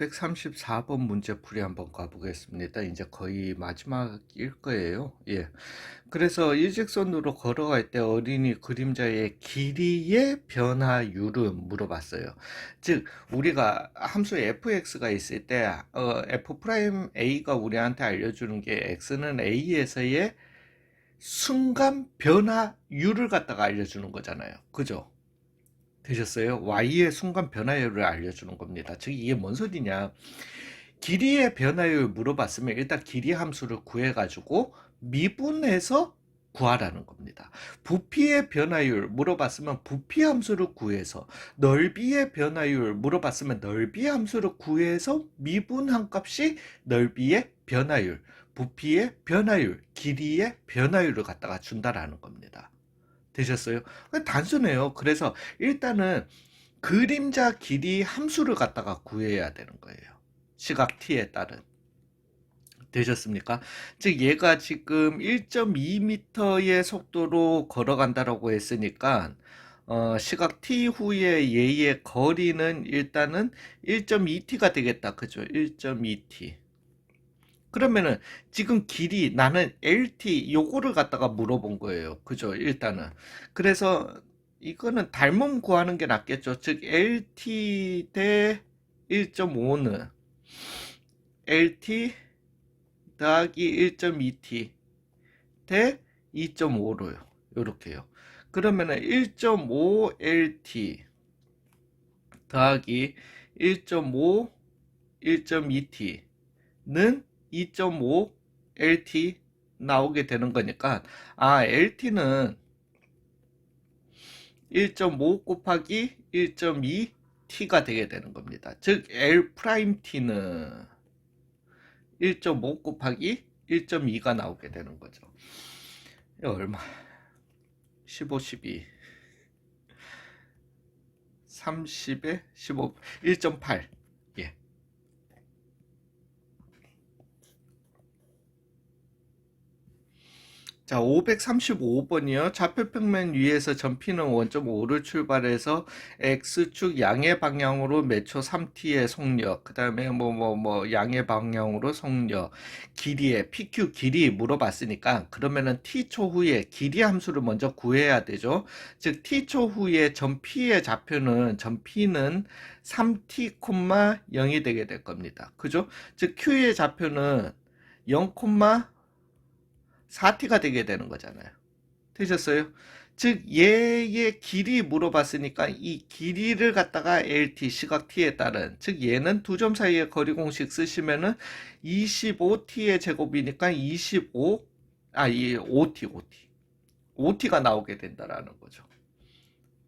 534번 문제풀이 한번 가보겠습니다. 이제 거의 마지막일 거예요. 예. 그래서 일직선으로 걸어갈 때 어린이 그림자의 길이의 변화율을 물어봤어요. 즉, 우리가 함수 fx가 있을 때, f'a가 우리한테 알려주는 게 x는 a에서의 순간 변화율을 갖다가 알려주는 거잖아요. 그죠? 되셨어요? Y의 순간 변화율을 알려주는 겁니다. 즉 이게 뭔 소리냐? 길이의 변화율 물어봤으면 일단 길이 함수를 구해가지고 미분해서 구하라는 겁니다. 부피의 변화율 물어봤으면 부피 함수를 구해서, 넓이의 변화율 물어봤으면 넓이 함수를 구해서 미분한 값이 넓이의 변화율, 부피의 변화율, 길이의 변화율을 갖다가 준다라는 겁니다. 되셨어요? 단순해요. 그래서 일단은 그림자 길이 함수를 갖다가 구해야 되는 거예요. 시각 t에 따른. 되셨습니까? 즉 얘가 지금 1.2m의 속도로 걸어간다라고 했으니까 시각 t 후에 얘의 거리는 일단은 1.2t가 되겠다. 그죠? 1.2t. 그러면은 지금 길이 나는 LT 요거를 갖다가 물어본 거예요. 그죠? 일단은. 그래서 이거는 닮음 구하는 게 낫겠죠. 즉 LT 대 1.5는 LT 더하기 1.2T 대 2.5로요. 요렇게요. 그러면은 1.5LT 더하기 1.5 1.2T는 2.5 LT 나오게 되는 거니까 LT는 1.5 곱하기 1.2 T가 되게 되는 겁니다. 즉 L'T는 1.5 곱하기 1.2가 나오게 되는 거죠. 이거 얼마? 15, 12 30에 15 1.8. 예. 자, 535번이요. 좌표평면 위에서 점피는 원점 5를 출발해서 X축 양의 방향으로 매초 3t의 속력, 그 다음에 양의 방향으로 속력, 길이의 PQ 길이 물어봤으니까, 그러면은 t초 후에 길이 함수를 먼저 구해야 되죠. 즉, t초 후에 점P의 좌표는, 점P는 3t, 0이 되게 될 겁니다. 그죠? 즉, Q의 좌표는 0, 4t가 되게 되는 거잖아요. 되셨어요? 즉 얘의 길이 물어봤으니까 이 길이를 갖다가 LT 시각 t에 따른, 즉 얘는 두 점 사이의 거리 공식 쓰시면은 25t의 제곱이니까 25, 이 5t가 나오게 된다라는 거죠.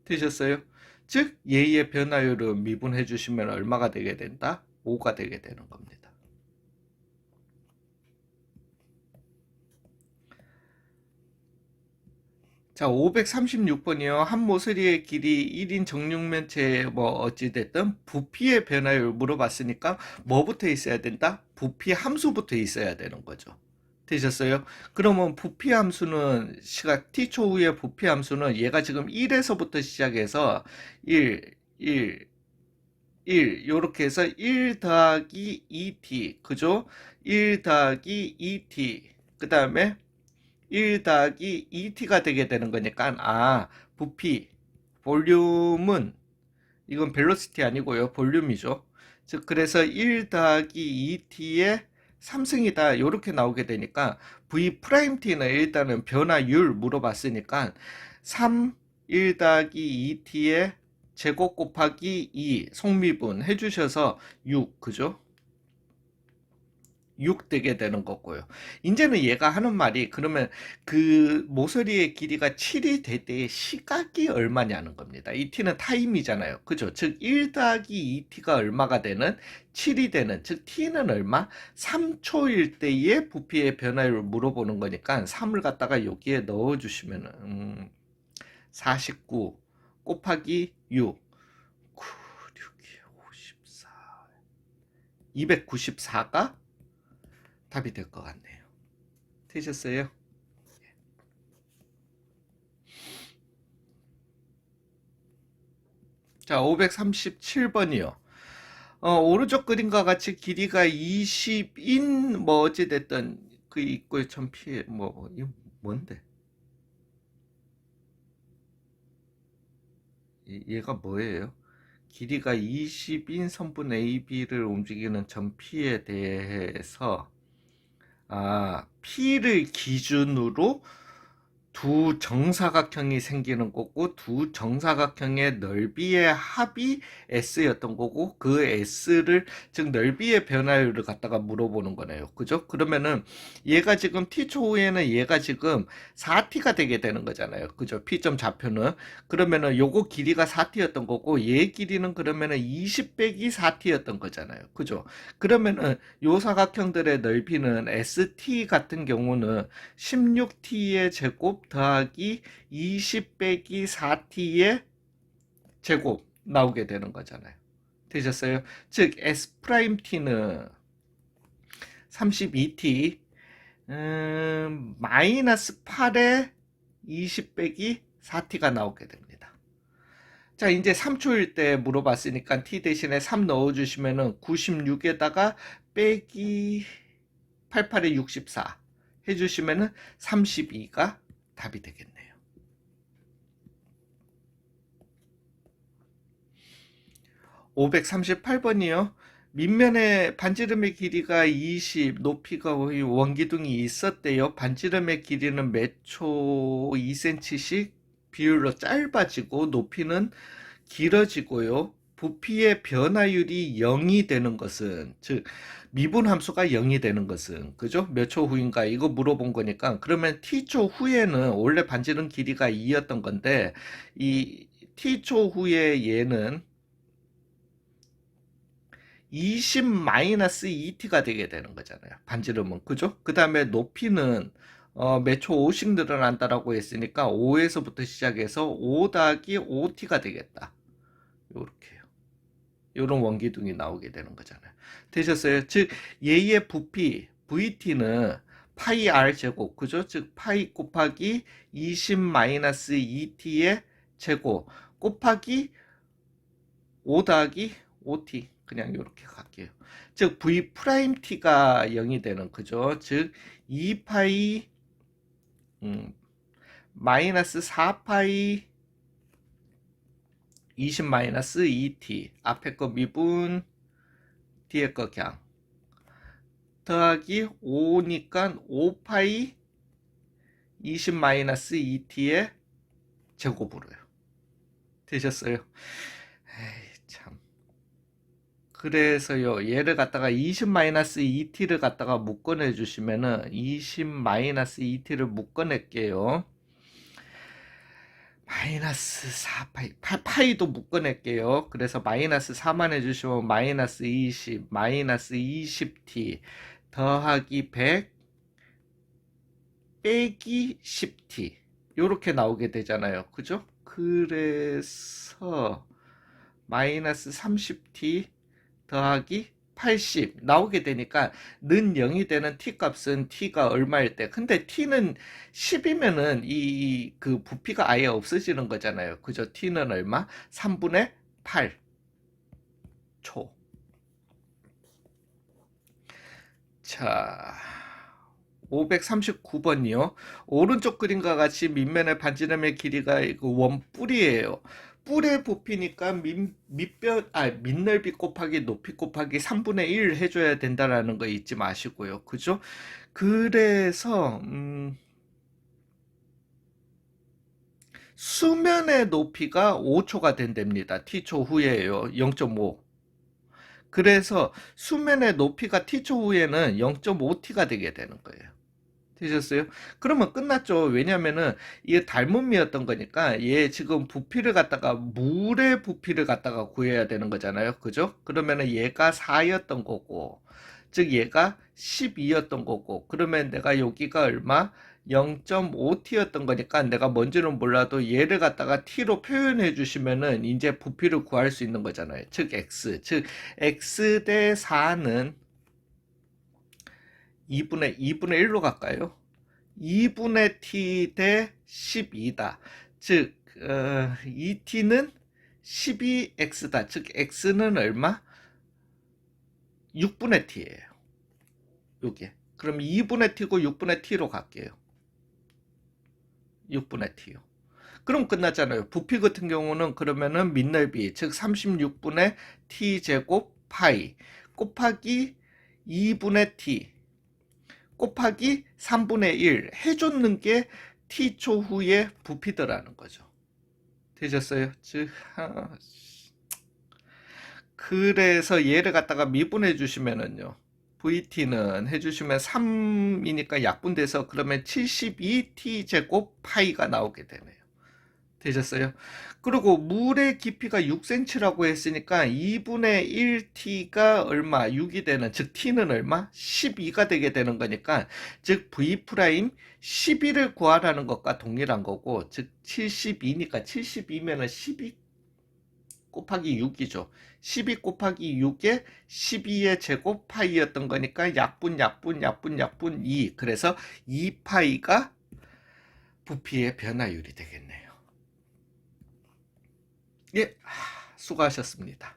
되셨어요? 즉 얘의 변화율을 미분해 주시면 얼마가 되게 된다? 5가 되게 되는 겁니다. 자, 536번이요. 한 모서리의 길이 1인 정육면체 어찌됐든 부피의 변화율 물어봤으니까 뭐부터 있어야 된다? 부피 함수부터 있어야 되는 거죠. 되셨어요? 그러면 부피 함수는 시각 t초 후의 부피 함수는 얘가 지금 1에서부터 시작해서 1, 1, 1 요렇게 해서 1 더하기 2t 그죠? 1 더하기 2t 그 다음에 1 더하기 2t가 되게 되는 거니까 부피 볼륨은 이건 벨로시티 아니고요 볼륨이죠. 즉 그래서 1 더하기 2t의 3승이다 이렇게 나오게 되니까 v 프라임 t는 일단은 변화율 물어봤으니까 3 1 더하기 2t의 제곱 곱하기 2 속미분 해주셔서 6 그죠? 6 되게 되는 거고요. 이제는 얘가 하는 말이 그러면 그 모서리의 길이가 7이 될 때의 시각이 얼마냐는 겁니다. 이 t는 타임이잖아요. 그죠? 즉 1 더하기 2t가 얼마가 되는 7이 되는 즉 t는 얼마? 3초일 때의 부피의 변화율을 물어보는 거니까 3을 갖다가 여기에 넣어 주시면은 49 곱하기 6 9, 6, 54 294가 답이 될 것 같네요. 되셨어요? 자, 537번이요. 오른쪽 그림과 같이 길이가 20인 뭐 어찌됐든 그 입구의 전피해 뭐 이거 뭔데? 얘가 뭐예요? 길이가 20인 선분 AB를 움직이는 전피에 대해서 P를 기준으로 두 정사각형이 생기는 거고 두 정사각형의 넓이의 합이 S였던 거고 그 S를 즉 넓이의 변화율을 갖다가 물어보는 거네요. 그죠? 그러면은 얘가 지금 T초 후에는 얘가 지금 4T가 되게 되는 거잖아요. 그죠? P점 좌표는 그러면은 요거 길이가 4T였던 거고 얘 길이는 그러면은 20 빼기 4T였던 거잖아요. 그죠? 그러면은 요 사각형들의 넓이는 ST 같은 경우는 16t의 제곱 더하기 20 빼기 4t의 제곱 나오게 되는 거잖아요. 되셨어요? 즉 S'T는 32t 마이너스 8에 20 빼기 4t가 나오게 됩니다. 자, 이제 3초일 때 물어봤으니까 t 대신에 3 넣어주시면은 96에다가 빼기 88에 64 해주시면은 32가 답이 되겠네요. 538번이요. 밑면에 반지름의 길이가 20, 높이가 원기둥이 있었대요. 반지름의 길이는 몇 초 2cm씩 비율로 짧아지고 높이는 길어지고요. 부피의 변화율이 0이 되는 것은 즉 미분 함수가 0이 되는 것은 그죠? 몇 초 후인가 이거 물어본 거니까 그러면 t초 후에는 원래 반지름 길이가 2였던 건데 이 t초 후에 얘는 20-2t가 되게 되는 거잖아요. 반지름은 그죠? 그 다음에 높이는 몇 초 5씩 늘어난다라고 했으니까 5에서부터 시작해서 5 더하기 5t가 되겠다. 요렇게요. 요런 원기둥이 나오게 되는 거잖아요. 되셨어요? 즉 얘의 부피 VT는 파이 R 제곱 그죠? 즉 파이 곱하기 20-2t의 제곱 곱하기 5 더하기 5t 그냥 이렇게 갈게요. 즉 v 프라임 t가 0이 되는 그죠? 즉 2파이 마이너스 4파이 20-2t 앞에 거 미분 뒤에 거 그냥 더하기 5니까 5파이 20-2t의 제곱으로요. 되셨어요? 에이, 참. 그래서요, 얘를 갖다가 20-2t를 갖다가 묶어내 주시면은 20-2t를 묶어낼게요. 마이너스 4파이, 파이도 묶어낼게요. 그래서 마이너스 4만 해주시면 마이너스 20, 마이너스 20t 더하기 100 빼기 10t 요렇게 나오게 되잖아요. 그죠? 그래서 마이너스 30t 더하기 80 나오게 되니까 는 0이 되는 t 값은 t가 얼마일 때 근데 t는 10이면은 이 그 부피가 아예 없어지는 거잖아요. 그죠? t는 얼마? 3분의 8초. 자, 539번이요. 오른쪽 그림과 같이 밑면의 반지름의 길이가 원뿔이에요. 뿔의 부피니까 밑넓이 곱하기 높이 곱하기 3분의 1 해줘야 된다라는 거 잊지 마시고요. 그죠? 그래서 수면의 높이가 5초가 된답니다. t초 후에요. 0.5. 그래서 수면의 높이가 t초 후에는 0.5t가 되게 되는 거예요. 되셨어요? 그러면 끝났죠. 왜냐면은 이게 닮음이었던 거니까 얘 지금 부피를 갖다가 물의 부피를 갖다가 구해야 되는 거잖아요. 그죠? 그러면은 얘가 4였던 거고 즉 얘가 12였던 거고 그러면 내가 여기가 얼마? 0.5t였던 거니까 내가 뭔지는 몰라도 얘를 갖다가 t로 표현해 주시면은 이제 부피를 구할 수 있는 거잖아요. 즉 x 즉 x 대 4는 2분의 1로 갈까요? 2분의 t 대 12다. 즉 2t는 12x다. 즉 x는 얼마? 6분의 t예요. 요게. 그럼 2분의 t고 6분의 t로 갈게요. 6분의 t요. 그럼 끝났잖아요. 부피 같은 경우는 그러면은 밑넓이, 즉 36분의 t제곱 파이 곱하기 2분의 t 곱하기 3분의 1 해줬는 게 t초 후의 부피더라는 거죠. 되셨어요? 즉, 그래서 얘를 갖다가 미분해 주시면은요. VT는 해주시면 3이니까 약분돼서 그러면 72t제곱 파이가 나오게 되네요. 되셨어요? 그리고 물의 깊이가 6cm라고 했으니까 2분의 1t가 얼마? 6이 되는, 즉 t는 얼마? 12가 되게 되는 거니까, 즉 v 프라임 12를 구하라는 것과 동일한 거고, 즉 72니까 72면은 12 곱하기 6이죠. 12 곱하기 6에 12의 제곱 파이였던 거니까 약분 2. 그래서 2파이가 부피의 변화율이 되겠네요. 예, 수고하셨습니다.